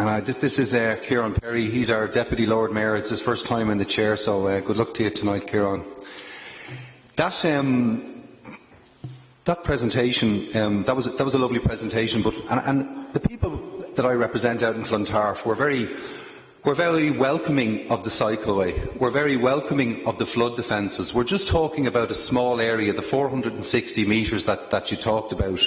And this is Kieran Perry. He's our Deputy Lord Mayor. It's his first time in the chair, so good luck to you tonight, Kieran. That presentation, that was a lovely presentation, but and the people that I represent out in Clontarf were very welcoming of the cycleway. We're very welcoming of the flood defences. We're just talking about a small area, the 460 metres that you talked about.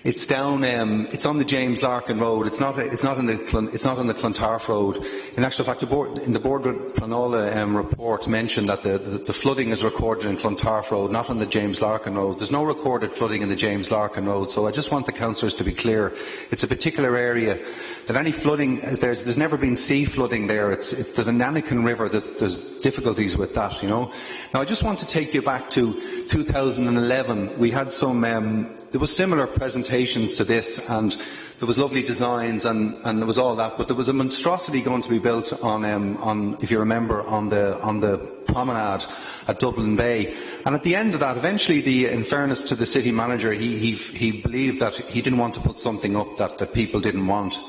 It's down. It's on the James Larkin Road. It's not on the Clontarf Road. In actual fact, in the Board Planola report mentioned that the flooding is recorded in Clontarf Road, not on the James Larkin Road. There's no recorded flooding in the James Larkin Road. So I just want the councillors to be clear. It's a particular area that any flooding. There's never been sea flooding there. There's a Nanakan River. There's difficulties with that. You know. Now I just want to take you back to 2011. We had some. There was similar presentations to this, and there was lovely designs, and there was all that. But there was a monstrosity going to be built on if you remember, on the promenade at Dublin Bay. And at the end of that, eventually, in fairness to the city manager, he believed that he didn't want to put something up that people didn't want.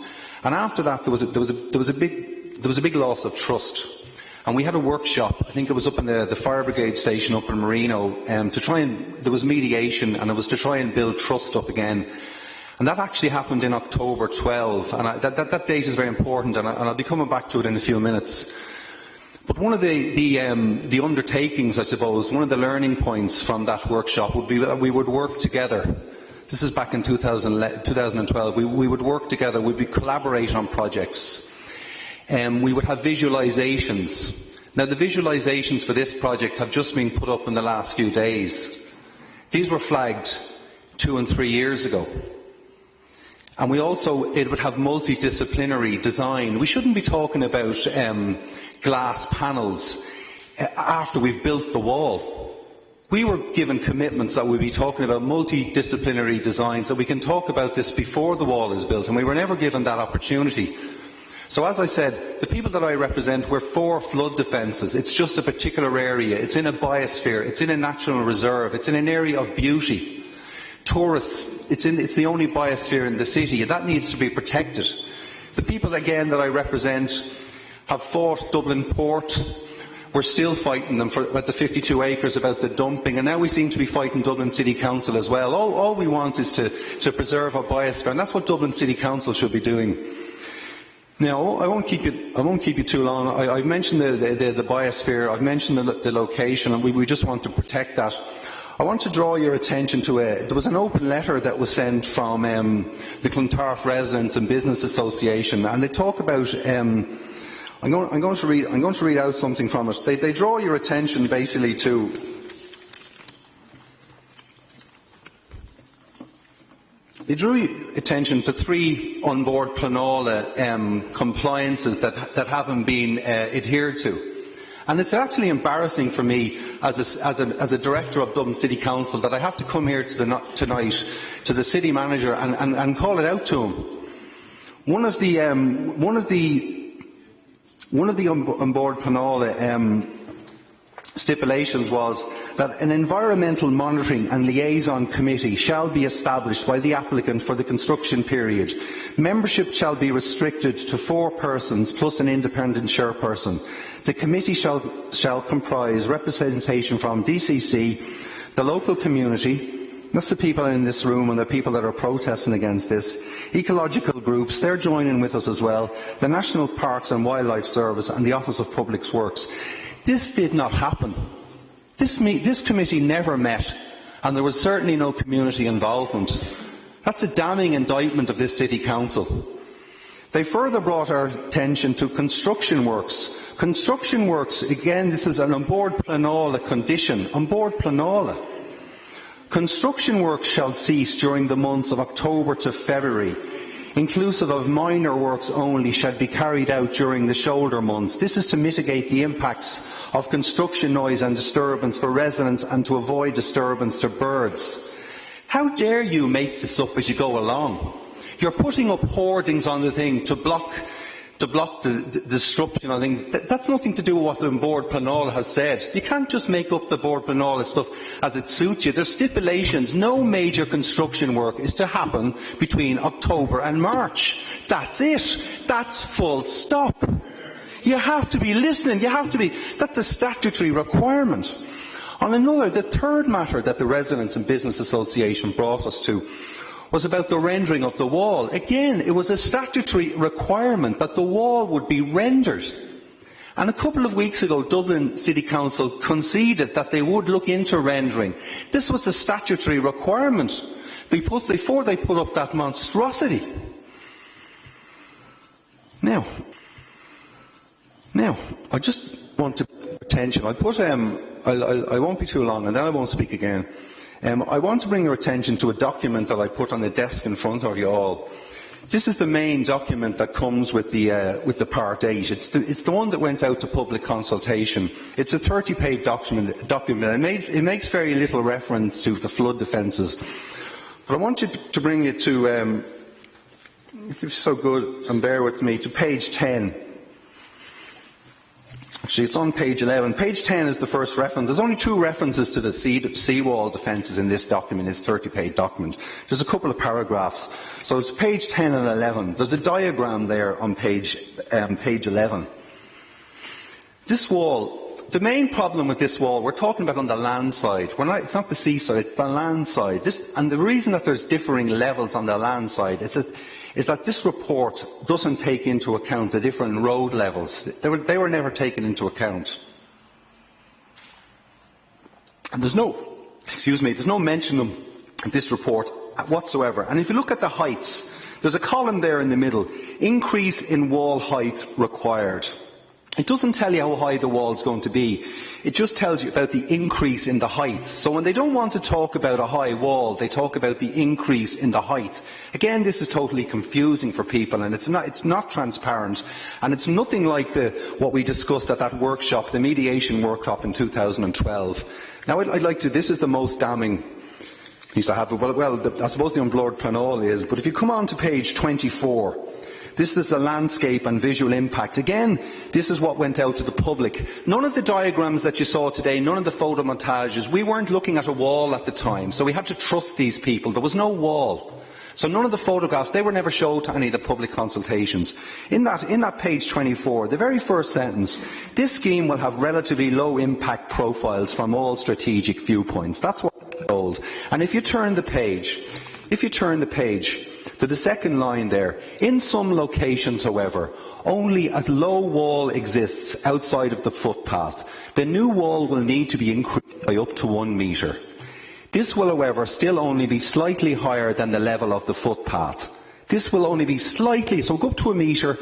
And after that, there was a big loss of trust. And we had a workshop, I think it was up in the fire brigade station up in Marino, there was mediation, and it was to try and build trust up again. And that actually happened in October 12, and that date is very important, and I'll be coming back to it in a few minutes. But one of the undertakings, I suppose, one of the learning points from that workshop would be that we would work together. This is back in 2012. We would work together, we'd collaborate on projects. We would have visualisations. Now, the visualisations for this project have just been put up in the last few days. These were flagged 2 and 3 years ago. And it would have multidisciplinary design. We shouldn't be talking about glass panels after we've built the wall. We were given commitments that we'd be talking about multidisciplinary designs, that we can talk about this before the wall is built, and we were never given that opportunity. So as I said, the people that I represent, we're for flood defences. It's just a particular area. It's in a biosphere. It's in a national reserve. It's in an area of beauty. Tourists, it's the only biosphere in the city, and that needs to be protected. The people, again, that I represent have fought Dublin Port. We're still fighting them about the 52 acres, about the dumping, and now we seem to be fighting Dublin City Council as well. All we want is to preserve our biosphere, and that's what Dublin City Council should be doing. Now, I won't keep you too long. I've mentioned the biosphere. I've mentioned the location, and we just want to protect that. I want to draw your attention to there was an open letter that was sent from the Clontarf Residents and Business Association, and they talk about. I'm going to read out something from it. They draw your attention basically to. They drew attention to 3 on-board Planola compliances that haven't been adhered to. And it's actually embarrassing for me as a director of Dublin City Council that I have to come here tonight to the city manager and call it out to him. One of the on-board Planola stipulations was that an environmental monitoring and liaison committee shall be established by the applicant for the construction period. Membership shall be restricted to 4 persons plus an independent chairperson. The committee shall comprise representation from DCC, the local community, that's the people in this room and the people that are protesting against this, ecological groups, they're joining with us as well, the National Parks and Wildlife Service and the Office of Public Works. This did not happen. This committee never met, and there was certainly no community involvement. That's a damning indictment of this City Council. They further brought our attention to construction works. Construction works, again, this is an on-board Planola condition. On-board Planola. Construction works shall cease during the months of October to February. Inclusive of minor works only, shall be carried out during the shoulder months. This is to mitigate the impacts of construction noise and disturbance for residents and to avoid disturbance to birds. How dare you make this up as you go along? You're putting up hoardings on the thing to block to block the disruption. I think that's nothing to do with what the Bord Pleanála has said. You can't just make up the Bord Pleanála stuff as it suits you. There's stipulations. No major construction work is to happen between October and March. That's it. That's full stop. You have to be listening. You have to be. That's a statutory requirement. On another, the third matter that the Residents and Business Association brought us to was about the rendering of the wall. Again, it was a statutory requirement that the wall would be rendered. And a couple of weeks ago, Dublin City Council conceded that they would look into rendering. This was a statutory requirement before they put up that monstrosity. Now, I just want to pay attention. I won't be too long, and then I won't speak again. I want to bring your attention to a document that I put on the desk in front of you all. This is the main document that comes with the Part 8. It's the one that went out to public consultation. It's a 30-page document. It makes very little reference to the flood defences. But I want you to bring it to, if you're so good and bear with me, to page 10. Actually, it's on page 11. Page 10 is the first reference. There's only 2 references to the seawall defences in this document, this 30-page document. There's a couple of paragraphs. So it's page 10 and 11. There's a diagram there on page 11. This wall, the main problem with this wall, we're talking about on the land side. It's not the sea side, it's the land side. And the reason that there's differing levels on the land side is that this report doesn't take into account the different road levels. They were never taken into account. And there's no mention of them in this report whatsoever. And if you look at the heights, there's a column there in the middle, increase in wall height required. It doesn't tell you how high the wall is going to be. It just tells you about the increase in the height. So when they don't want to talk about a high wall, they talk about the increase in the height. Again, this is totally confusing for people, and it's not transparent, and it's nothing like what we discussed at that workshop, the mediation workshop in 2012. Now, I'd like to. This is the most damning piece I have. I suppose the Bord Pleanála is. But if you come on to page 24. This is the landscape and visual impact. Again, this is what went out to the public. None of the diagrams that you saw today, none of the photo montages, we weren't looking at a wall at the time, so we had to trust these people. There was no wall. So none of the photographs, they were never showed to any of the public consultations. In that page 24, the very first sentence, this scheme will have relatively low impact profiles from all strategic viewpoints. That's what we're told. And if you turn the page to the second line there, in some locations, however, only a low wall exists outside of the footpath. The new wall will need to be increased by up to 1 metre. This will, however, still only be slightly higher than the level of the footpath. This will only be slightly, so go up to 1 metre.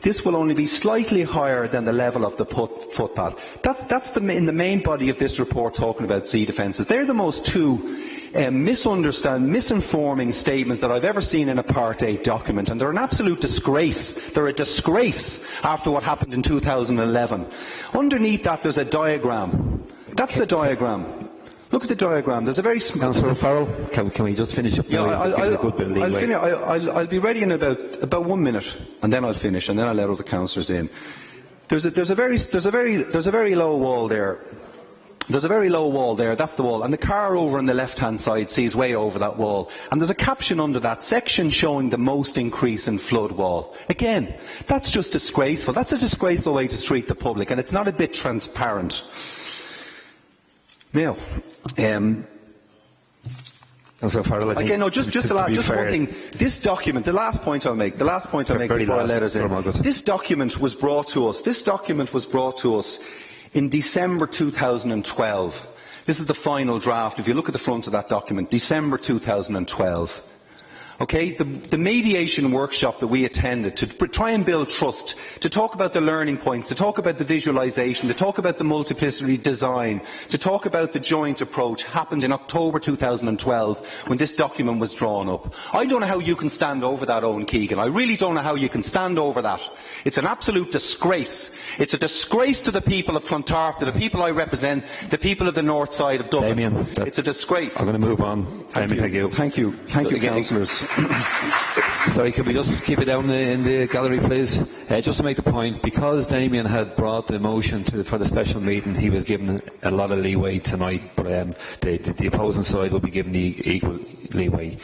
This will only be slightly higher than the level of the footpath. That's in the main body of this report talking about sea defences. They're the most 2 misinforming statements that I've ever seen in a Part 8 document, and they're an absolute disgrace. They're a disgrace after what happened in 2011. Underneath that, there's a diagram. That's the diagram. Look at the diagram. There's a very small. Councillor Farrell, can we just finish up? Yeah, I'll be ready in about 1 minute, and then I'll finish, and then I'll let other councillors in. There's a very low wall there. There's a very low wall there, that's the wall, and the car over on the left-hand side sees way over that wall. And there's a caption under that section showing the most increase in flood wall. Again, that's just disgraceful. That's a disgraceful way to treat the public, and it's not a bit transparent. Now, Again, no, just one thing. This document, the last point I'll make before I let us in. This document was brought to us in December 2012. This is the final draft. If you look at the front of that document, December 2012. Okay, the mediation workshop that we attended to try and build trust, to talk about the learning points, to talk about the visualisation, to talk about the multiplicity design, to talk about the joint approach, happened in October 2012 when this document was drawn up. I don't know how you can stand over that, Owen Keegan. I really don't know how you can stand over that. It's an absolute disgrace. It's a disgrace to the people of Clontarf, to the people I represent, the people of the north side of Dublin. Damien, it's a disgrace. I'm going to move on. Thank you, councillors. Sorry, can we just keep it down in the gallery, please? Just to make the point, because Damien had brought the motion for the special meeting, he was given a lot of leeway tonight, but the opposing side will be given the equal leeway.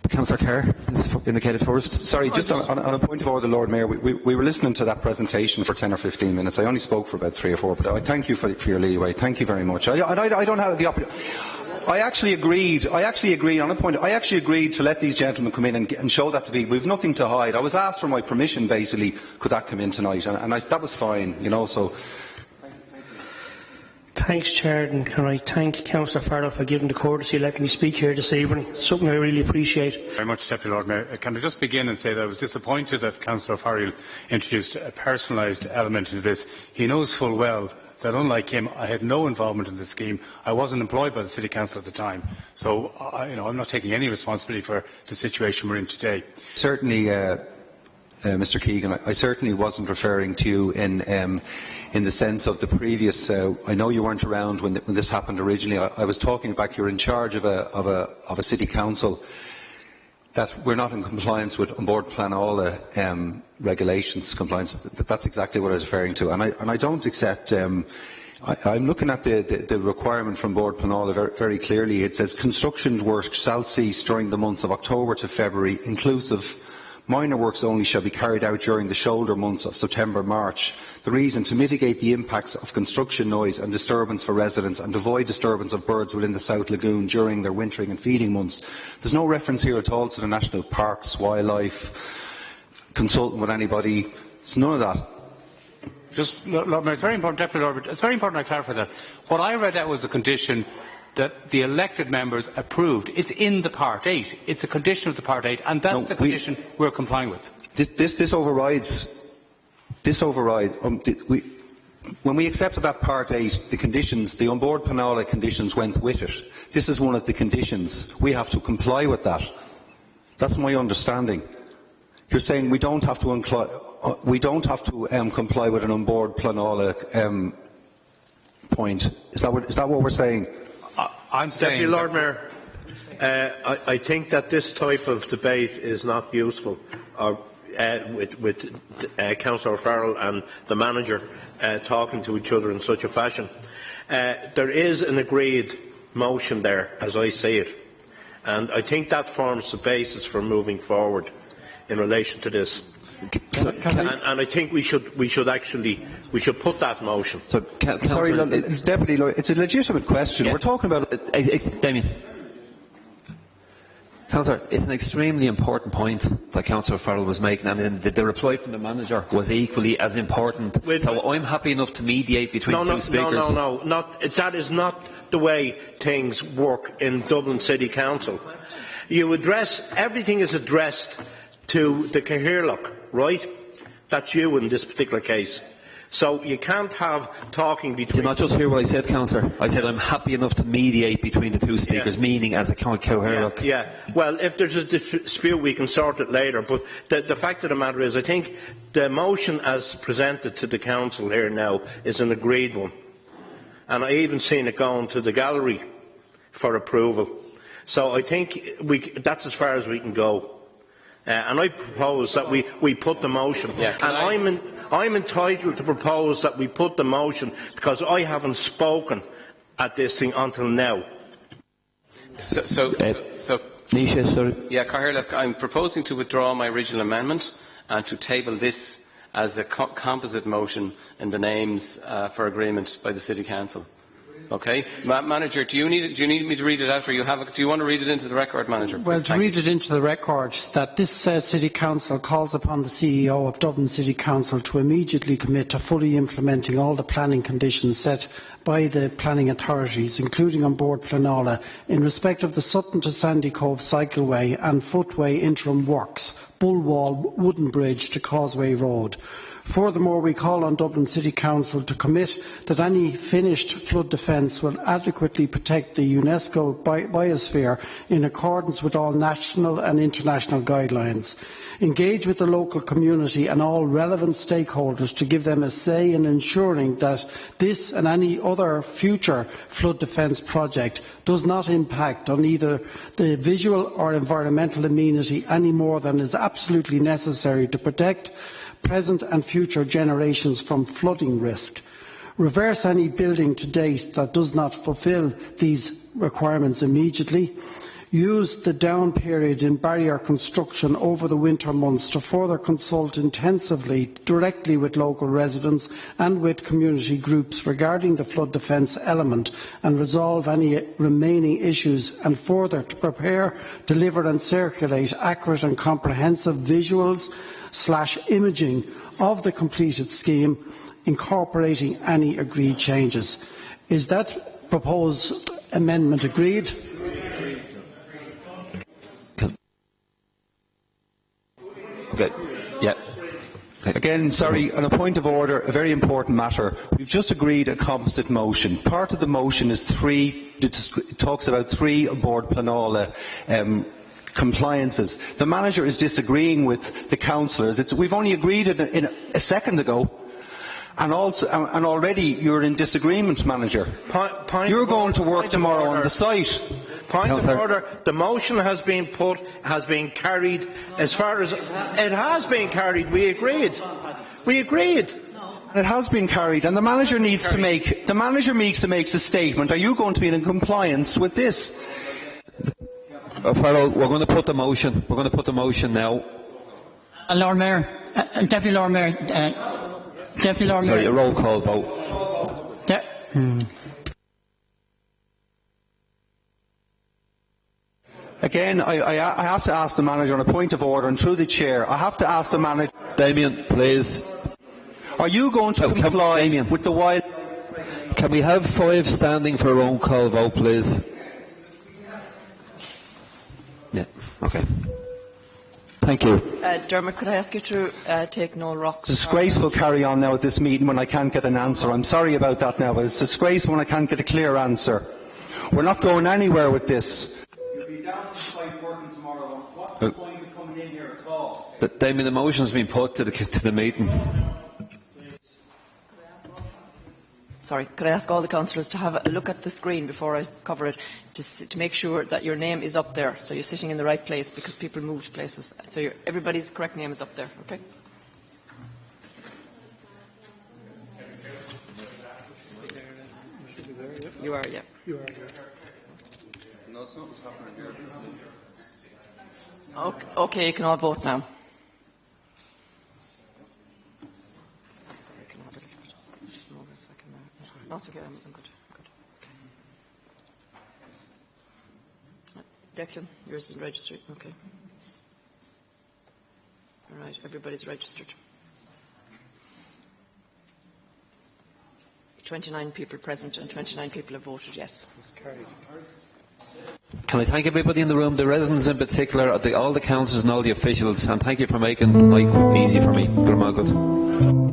Councillor Kerr is indicated first. Sorry, just on a point of order, Lord Mayor, we were listening to that presentation for 10 or 15 minutes. I only spoke for about 3 or 4, but I thank you for your leeway. Thank you very much. I don't have the opportunity. I actually agreed on a point. I actually agreed to let these gentlemen come in and show that to be. We've nothing to hide. I was asked for my permission, basically. Could that come in tonight? And that was fine, you know. So. Thanks, Chair, and can I thank Councillor Farrell for giving the courtesy of letting me speak here this evening. Something I really appreciate. Very much, Deputy Lord Mayor. Can I just begin and say that I was disappointed that Councillor Farrell introduced a personalised element into this. He knows full well that, unlike him, I had no involvement in the scheme. I wasn't employed by the City Council at the time, so I'm not taking any responsibility for the situation we're in today. Certainly, Mr. Keegan, I certainly wasn't referring to you in the sense of the previous. I know you weren't around when this happened originally. I was talking about you're in charge of a City Council that we're not in compliance with on board Plan all regulations compliance. That's exactly what I was referring to, and I don't accept. I'm looking at the requirement from Board Planala very clearly. It says construction work shall cease during the months of October to February, inclusive. Minor works only shall be carried out during the shoulder months of September-March. The reason, to mitigate the impacts of construction noise and disturbance for residents and avoid disturbance of birds within the South Lagoon during their wintering and feeding months. There's no reference here at all to the national parks, wildlife, consulting with anybody. There's none of that. Just, Lord Mayor, it's very important, Deputy Lord, it's very important I clarify that. What I read out was a condition that the elected members approved. It's in the Part 8. It's a condition of the Part 8, and that's the condition we're complying with. This overrides. When we accepted that Part 8, the conditions, the on-board Planala conditions went with it. This is one of the conditions. We have to comply with that. That's my understanding. You're saying we don't have to comply with an on-board Planala point. Is that what we're saying? I'm saying, Deputy Lord Mayor, I think that this type of debate is not useful. With Councillor Farrell and the manager talking to each other in such a fashion. There is an agreed motion there, as I see it, and I think that forms the basis for moving forward in relation to this. And I think we should put that motion. So, sorry, Deputy Lord, it's a legitimate question. Yeah. We're talking about. Damien. Councillor, it's an extremely important point that Councillor Farrell was making, and the reply from the manager was equally as important. So I'm happy enough to mediate between the two speakers. No. That is not the way things work in Dublin City Council. Everything is addressed to the Cahirlock, right? That's you in this particular case. So you can't have talking between. Did not just hear what I said, Councillor. I said I'm happy enough to mediate between the two speakers, meaning as a Cahirlock. Yeah. Well, if there's a dispute, we can sort it later. But the fact of the matter is, I think the motion as presented to the Council here now is an agreed one, and I even seen it going to the gallery for approval. So I think that's as far as we can go. And I propose that we put the motion. Yeah, and I'm entitled to propose that we put the motion because I haven't spoken at this thing until now. Nisha, sorry. Yeah, Cahirlock, I'm proposing to withdraw my original amendment and to table this as a composite motion in the names for agreement by the City Council. Okay, Manager, do you need me to read it out, or do you want to read it into the record, Manager? Well, to read it into the record, that this City Council calls upon the CEO of Dublin City Council to immediately commit to fully implementing all the planning conditions set by the planning authorities, including on board Planala, in respect of the Sutton to Sandy Cove cycleway and footway interim works, Bull Wall Wooden Bridge to Causeway Road. Furthermore, we call on Dublin City Council to commit that any finished flood defence will adequately protect the UNESCO biosphere in accordance with all national and international guidelines. Engage with the local community and all relevant stakeholders to give them a say in ensuring that this and any other other future flood defence project does not impact on either the visual or environmental amenity any more than is absolutely necessary to protect present and future generations from flooding risk. Reverse any building to date that does not fulfil these requirements immediately. Use the down period in barrier construction over the winter months to further consult intensively directly with local residents and with community groups regarding the flood defence element and resolve any remaining issues, and further to prepare, deliver and circulate accurate and comprehensive visuals/imaging of the completed scheme, incorporating any agreed changes. Is that proposed amendment agreed? Okay. Yeah. Okay. Again, sorry, on a point of order, a very important matter. We've just agreed a composite motion. Part of the motion is it talks about 3 aboard Planola compliances. The manager is disagreeing with the councillors. We've only agreed it in a second ago. And already you're in disagreement, Manager. You're going to work tomorrow on the site. Point of order. The motion has been carried as far as it has been carried. We agreed. We agreed. It has been carried, and the manager needs to make a statement. Are you going to be in compliance with this? Farrell, we're going to put the motion. We're going to put the motion now. Lord Mayor, Deputy Lord Mayor, Deputy Lord Mayor. Sorry, a roll call vote. Again, I have to ask the manager on a point of order, and through the chair, I have to ask the manager. Damien, please. Are you going to comply with the wild? Can we have 5 standing for a roll call vote, please? Yeah. Okay. Thank you. Dermot, could I ask you to take no rocks? It's disgraceful carry on now at this meeting when I can't get an answer. I'm sorry about that now, but it's disgraceful when I can't get a clear answer. We're not going anywhere with this. You'll be down to site working tomorrow. What's the point of coming in here at all? Damien, the motion has been put to the meeting. Sorry, could I ask all the councillors to have a look at the screen before I cover it, to make sure that your name is up there, so you're sitting in the right place, because people moved places. So everybody's correct name is up there, okay? You are, yeah. You are. No, something's happening here. Okay, you can all vote now. No, it's okay, I'm good. Okay. Declan, yours is registered. Okay. All right, everybody's registered. 29 people present and 29 people have voted yes. Can I thank everybody in the room, the residents in particular, all the councillors and all the officials, and thank you for making tonight easy for me. Good.